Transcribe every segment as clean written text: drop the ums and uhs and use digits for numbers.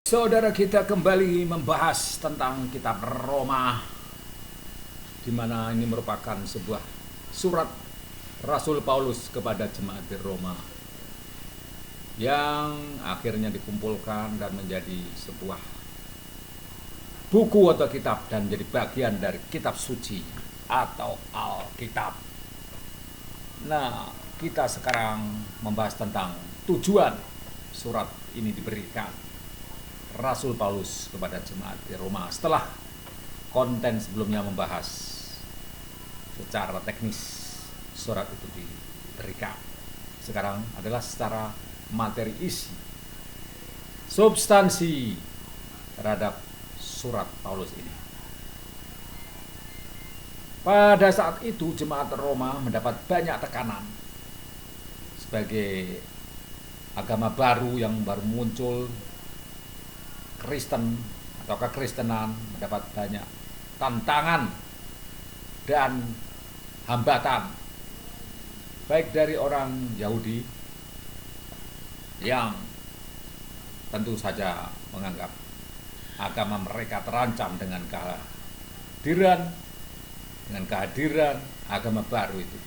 Saudara, kita kembali membahas tentang kitab Roma, di mana ini merupakan sebuah surat Rasul Paulus kepada jemaat di Roma yang akhirnya dikumpulkan dan menjadi sebuah buku atau kitab dan menjadi bagian dari kitab suci atau Alkitab. Nah, kita sekarang membahas tentang tujuan surat ini diberikan Rasul Paulus kepada jemaat di Roma setelah konten sebelumnya membahas secara teknis surat itu diberikan. Sekarang adalah secara materi isi, substansi terhadap surat Paulus ini. Pada saat itu jemaat Roma mendapat banyak tekanan sebagai agama baru yang baru muncul. Kristen atau kekristenan mendapat banyak tantangan dan hambatan, baik dari orang Yahudi yang tentu saja menganggap agama mereka terancam dengan kehadiran agama baru itu.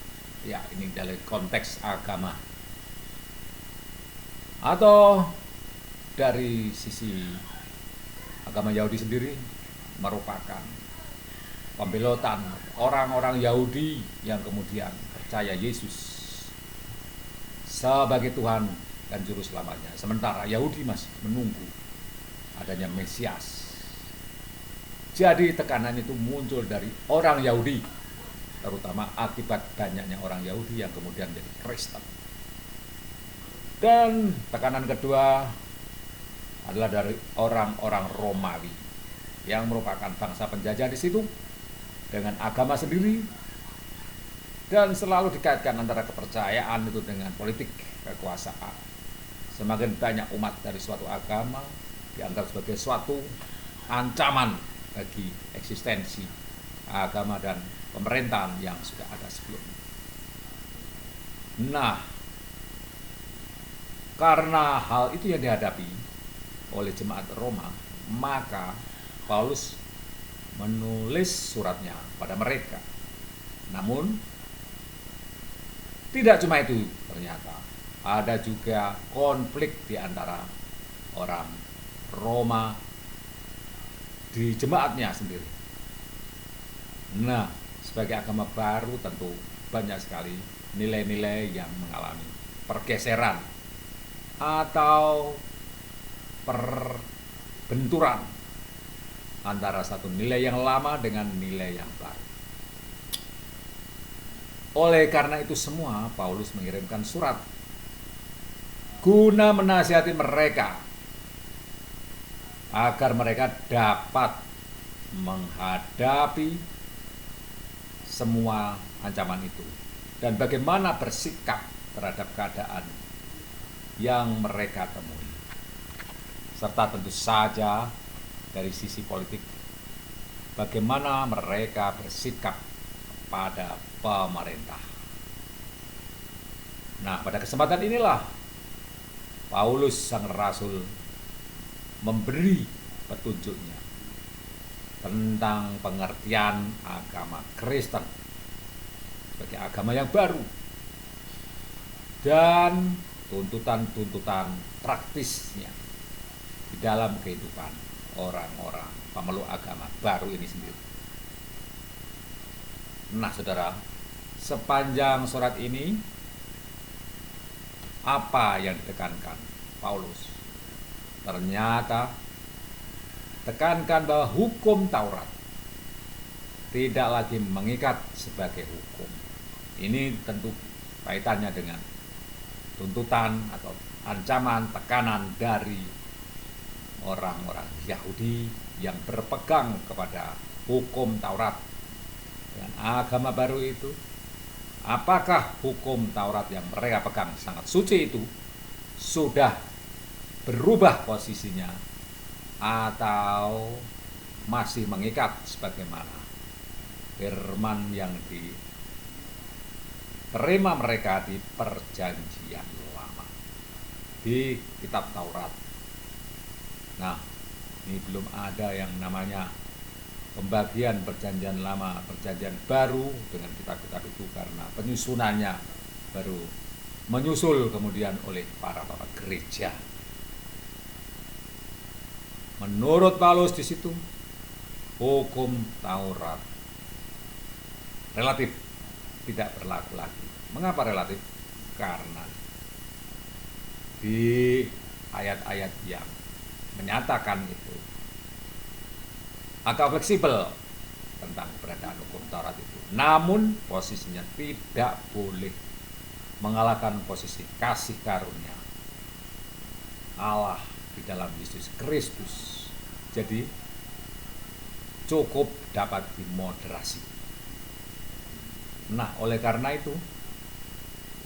Ya, ini dari konteks agama. Atau dari sisi agama Yahudi sendiri merupakan pembelotan orang-orang Yahudi yang kemudian percaya Yesus sebagai Tuhan dan Juru Selamatnya. Sementara Yahudi masih menunggu adanya Mesias. Jadi tekanan itu muncul dari orang Yahudi, terutama akibat banyaknya orang Yahudi yang kemudian jadi Kristen. Dan tekanan kedua adalah dari orang-orang Romawi yang merupakan bangsa penjajah di situ dengan agama sendiri, dan selalu dikaitkan antara kepercayaan itu dengan politik kekuasaan. Semakin banyak umat dari suatu agama dianggap sebagai suatu ancaman bagi eksistensi agama dan pemerintahan yang sudah ada sebelumnya. Nah, karena hal itu yang dihadapi oleh jemaat Roma, maka Paulus menulis suratnya pada mereka. Namun tidak cuma itu, ternyata ada juga konflik di antara orang Roma di jemaatnya sendiri. Nah, sebagai agama baru tentu banyak sekali nilai-nilai yang mengalami pergeseran atau perbenturan antara satu nilai yang lama dengan nilai yang baru. Oleh karena itu semua, Paulus mengirimkan surat guna menasihati mereka agar mereka dapat menghadapi semua ancaman itu dan bagaimana bersikap terhadap keadaan yang mereka temui. Serta tentu saja dari sisi politik, bagaimana mereka bersikap pada pemerintah. Nah, pada kesempatan inilah Paulus sang rasul memberi petunjuknya tentang pengertian agama Kristen sebagai agama yang baru dan tuntutan-tuntutan praktisnya di dalam kehidupan orang-orang pemeluk agama baru ini sendiri. Nah, saudara, sepanjang surat ini apa yang ditekankan Paulus? Ternyata tekankan bahwa hukum Taurat tidak lagi mengikat sebagai hukum. Ini tentu kaitannya dengan tuntutan atau ancaman, tekanan dari orang-orang Yahudi yang berpegang kepada hukum Taurat dengan agama baru itu. Apakah hukum Taurat yang mereka pegang sangat suci itu sudah berubah posisinya atau masih mengikat sebagaimana firman yang diterima mereka di perjanjian lama di kitab Taurat Nah, ini belum ada yang namanya pembagian perjanjian lama, perjanjian baru dengan kitab-kitab itu karena penyusunannya baru menyusul kemudian oleh para bapak gereja. Menurut Paulus di situ, hukum Taurat relatif tidak berlaku lagi. Mengapa relatif? Karena di ayat-ayat yang menyatakan itu agak fleksibel tentang keberadaan hukum Taurat itu. Namun posisinya tidak boleh mengalahkan posisi kasih karunia Allah di dalam Yesus Kristus. Jadi cukup dapat dimoderasi. Nah, oleh karena itu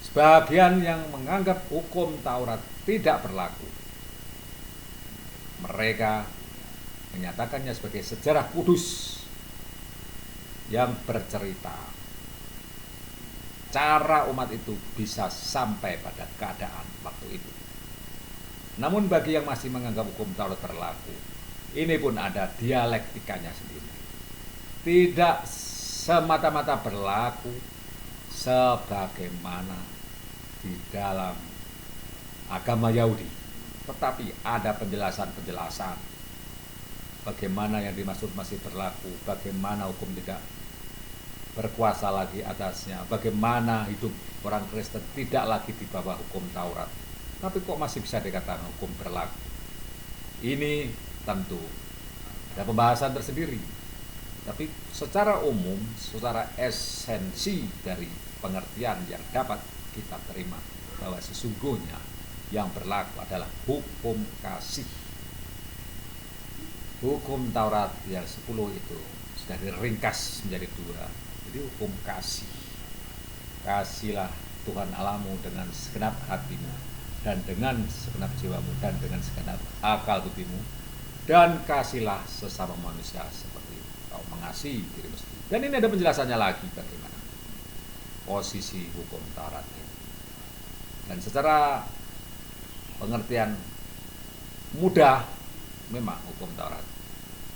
sebagian yang menganggap hukum Taurat tidak berlaku, mereka menyatakannya sebagai sejarah kudus yang bercerita cara umat itu bisa sampai pada keadaan waktu itu. Namun bagi yang masih menganggap hukum Taurat berlaku, ini pun ada dialektikanya sendiri. Tidak semata-mata berlaku sebagaimana di dalam agama Yahudi, tetapi ada penjelasan-penjelasan bagaimana yang dimaksud masih berlaku, bagaimana hukum tidak berkuasa lagi atasnya, bagaimana hidup orang Kristen tidak lagi di bawah hukum Taurat, tapi kok masih bisa dikatakan hukum berlaku. Ini tentu ada pembahasan tersendiri, tapi secara umum, secara esensi dari pengertian yang dapat kita terima bahwa sesungguhnya yang berlaku adalah hukum kasih. Hukum Taurat yang 10 itu sudah diringkas menjadi 2. Jadi hukum kasih. Kasihlah Tuhan Allahmu dengan segenap hatimu dan dengan segenap jiwamu dan dengan segenap akal budimu, dan kasihlah sesama manusia seperti kau mengasihi dirimu sendiri. Dan ini ada penjelasannya lagi bagaimana posisi hukum Taurat ini. Dan secara pengertian mudah, memang hukum Taurat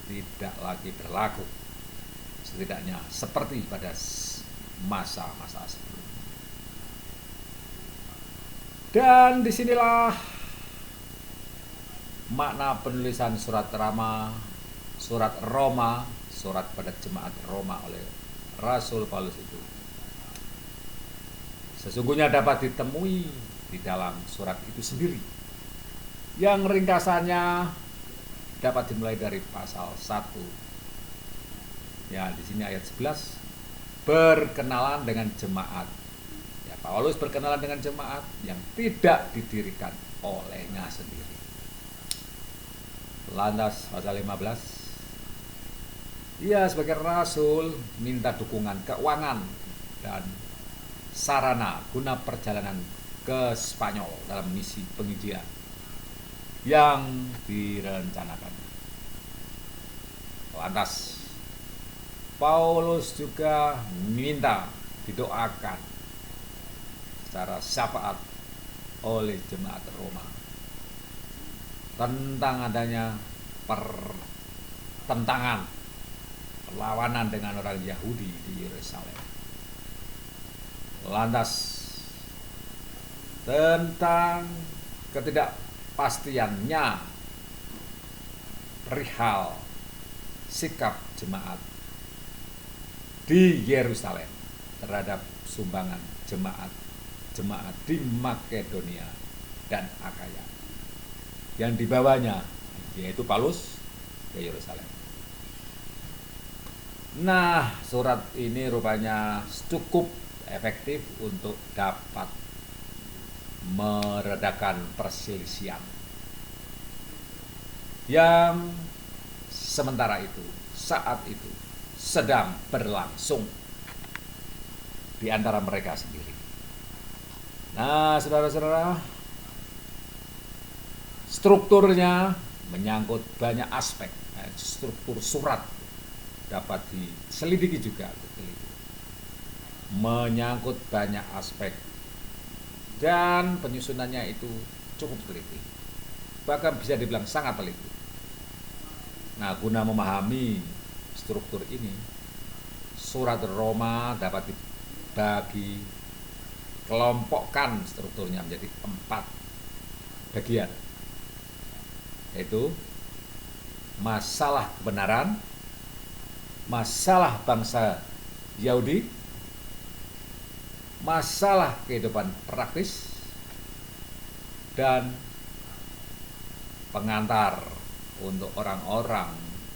tidak lagi berlaku, setidaknya seperti pada masa-masa sebelumnya. Dan disinilah makna penulisan surat Roma, surat pada jemaat Roma oleh Rasul Paulus itu sesungguhnya dapat ditemui di dalam surat itu sendiri, yang ringkasannya dapat dimulai dari pasal 1. Ya, di sini ayat 11, berkenalan dengan jemaat. Ya, Paulus berkenalan dengan jemaat yang tidak didirikan olehnya sendiri. Lantas pasal 15, ia sebagai rasul minta dukungan keuangan dan sarana guna perjalanan ke Spanyol dalam misi penginjilan yang direncanakan. Lantas Paulus juga minta didoakan secara syafaat oleh jemaat Roma tentang adanya pertentangan, perlawanan dengan orang Yahudi di Yerusalem. Lantas tentang ketidakpastiannya perihal sikap jemaat di Yerusalem terhadap sumbangan jemaat di Makedonia dan Akaya yang dibawanya, yaitu Paulus, ke Yerusalem. Nah, surat ini rupanya cukup efektif untuk dapat meredakan perselisihan yang sementara itu, saat itu sedang berlangsung di antara mereka sendiri. Nah, saudara-saudara, strukturnya menyangkut banyak aspek. Struktur surat dapat diselidiki juga, menyangkut banyak aspek, dan penyusunannya itu cukup teliti, bahkan bisa dibilang sangat teliti. Nah, guna memahami struktur ini, surat Roma dapat dibagi, kelompokkan strukturnya menjadi 4 bagian, yaitu masalah kebenaran, masalah bangsa Yahudi, masalah kehidupan praktis, dan pengantar untuk orang-orang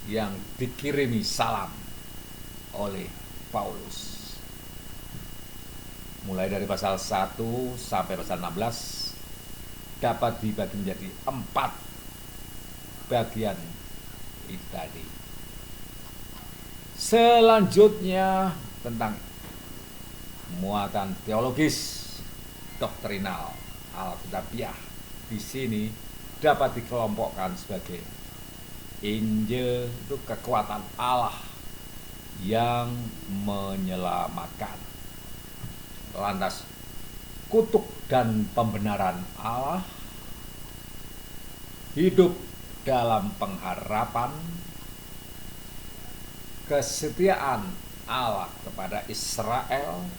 yang dikirimi salam oleh Paulus. Mulai dari pasal 1 sampai pasal 16 dapat dibagi menjadi 4 bagian itu tadi. Selanjutnya tentang muatan teologis, doktrinal, alkitabiah. Di sini dapat dikelompokkan sebagai Injil itu kekuatan Allah yang menyelamatkan. Lantas kutuk dan pembenaran Allah, hidup dalam pengharapan, kesetiaan Allah kepada Israel,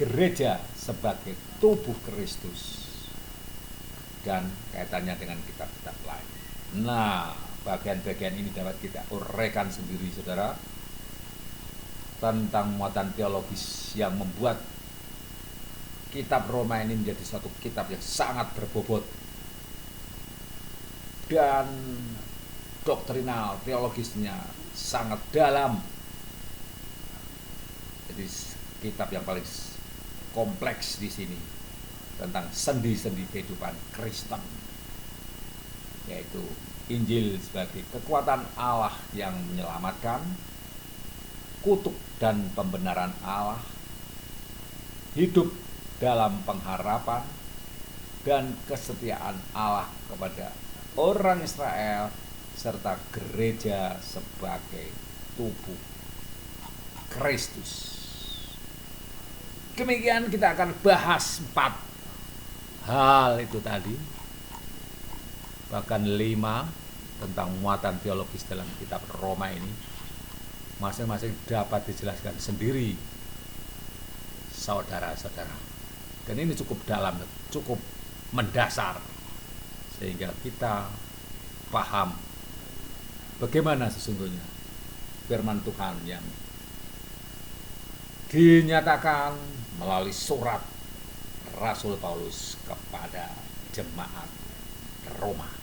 gereja sebagai tubuh Kristus, dan kaitannya dengan kitab-kitab lain. Nah, bagian-bagian ini dapat kita uraikan sendiri, saudara, tentang muatan teologis yang membuat kitab Roma ini menjadi suatu kitab yang sangat berbobot dan doktrinal teologisnya sangat dalam. Jadi kitab yang paling kompleks di sini tentang sendi-sendi kehidupan Kristen, yaitu Injil sebagai kekuatan Allah yang menyelamatkan, kutuk dan pembenaran Allah, hidup dalam pengharapan, dan kesetiaan Allah kepada orang Israel, serta gereja sebagai tubuh Kristus. Demikian kita akan bahas 4 hal itu tadi, bahkan 5 tentang muatan teologis dalam kitab Roma ini. Masing-masing dapat dijelaskan sendiri, saudara-saudara. Dan ini cukup dalam, cukup mendasar, sehingga kita paham bagaimana sesungguhnya firman Tuhan yang dinyatakan melalui surat Rasul Paulus kepada jemaat Roma.